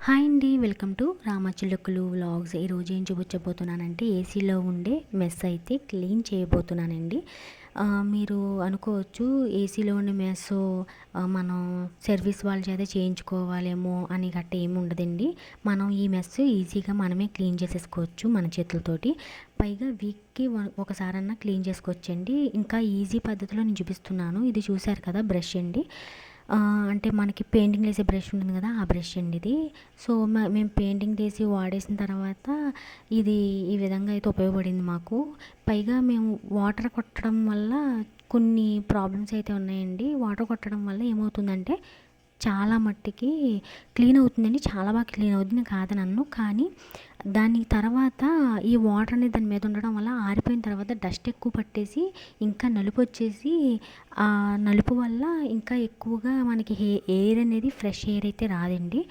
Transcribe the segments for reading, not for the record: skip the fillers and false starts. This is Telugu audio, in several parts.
హాయ్ అండి, వెల్కమ్ టు రామచిలుకలు వ్లాగ్స్. ఈరోజు ఏం చూపించబోతున్నానంటే ఏసీలో ఉండే మెస్ అయితే క్లీన్ చేయబోతున్నానండి. మీరు అనుకోవచ్చు ఏసీలో ఉండే మెస్ మనం సర్వీస్ వాళ్ళ చేత చేయించుకోవాలేమో అని గట్ట ఏమి ఉండదండి. మనం ఈ మెస్ ఈజీగా మనమే క్లీన్ చేసేసుకోవచ్చు మన చేతులతోటి. పైగా వీక్కి ఒకసారన్నా క్లీన్ చేసుకోవచ్చండి. ఇంకా ఈజీ పద్ధతిలో నేను చూపిస్తున్నాను. ఇది చూశారు కదా, బ్రష్ అండి. అంటే మనకి పెయింటింగ్ వేసే బ్రష్ ఉంటుంది కదా, ఆ బ్రష్ అండి ఇది. సో మేము పెయింటింగ్ వేసి వాడేసిన తర్వాత ఇది ఈ విధంగా అయితే ఉపయోగపడింది మాకు. పైగా మేము వాటర్ కొట్టడం వల్ల కొన్ని ప్రాబ్లమ్స్ అయితే ఉన్నాయండి. వాటర్ కొట్టడం వల్ల ఏమవుతుందంటే చాలా మట్టికి క్లీన్ అవుతుందండి, చాలా బాగా క్లీన్ అవుతుంది, నేను కాదనను. కానీ దాని తర్వాత ఈ వాటర్ అనేది దాని మీద ఉండడం వల్ల ఆరిపోయిన తర్వాత డస్ట్ ఎక్కువ పట్టేసి ఇంకా నలుపు వచ్చేసి ఆ నలుపు వల్ల ఇంకా ఎక్కువగా మనకి ఎయిర్ అనేది ఫ్రెష్ ఎయిర్ అయితే రాదండి.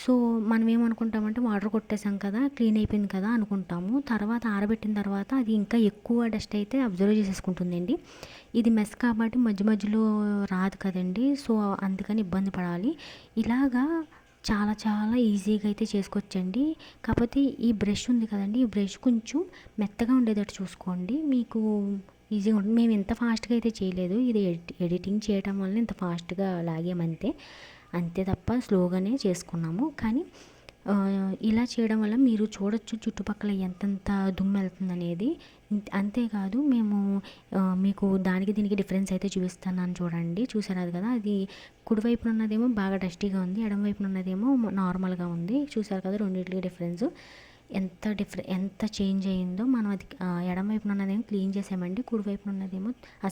సో మనం ఏమనుకుంటామంటే వాటర్ కొట్టేసాం కదా, క్లీన్ అయిపోయింది కదా అనుకుంటాము. తర్వాత ఆరబెట్టిన తర్వాత అది ఇంకా ఎక్కువ డస్ట్ అయితే అబ్జర్వ్ చేసేసుకుంటుందండి. ఇది మెస్ కాబట్టి మధ్య మధ్యలో రాదు కదండి, సో అందుకని ఇబ్బంది పడాలి. ఇలాగా చాలా చాలా ఈజీగా అయితే చేసుకోవచ్చండి. కాకపోతే ఈ బ్రష్ ఉంది కదండి, ఈ బ్రష్ కొంచెం మెత్తగా ఉండేటట్టు చూసుకోండి, మీకు ఈజీగా ఉంటుంది. మేము ఇంత ఫాస్ట్గా అయితే చేయలేదు, ఇది ఎడిటింగ్ చేయడం వల్ల ఇంత ఫాస్ట్గా లాగామంతే, అంతే తప్ప స్లోగానే చేసుకున్నాము. కానీ ఇలా చేయడం వల్ల మీరు చూడొచ్చు చుట్టుపక్కల ఎంతెంత దుమ్ము వెళ్తుంది అనేది. అంతేకాదు మేము మీకు దానికి దీనికి డిఫరెన్స్ అయితే చూపిస్తున్నాను చూడండి. చూసారు అది కదా, అది కుడివైపున ఉన్నదేమో బాగా డస్టీగా ఉంది, ఎడమవైపున ఉన్నదేమో నార్మల్గా ఉంది. చూసారు కదా రెండింటికి డిఫరెన్స్ ఎంత చేంజ్ అయ్యిందో. మనం అది ఎడమవైపున ఉన్నదేమో క్లీన్ చేసామండి, కుడివైపున ఉన్నదేమో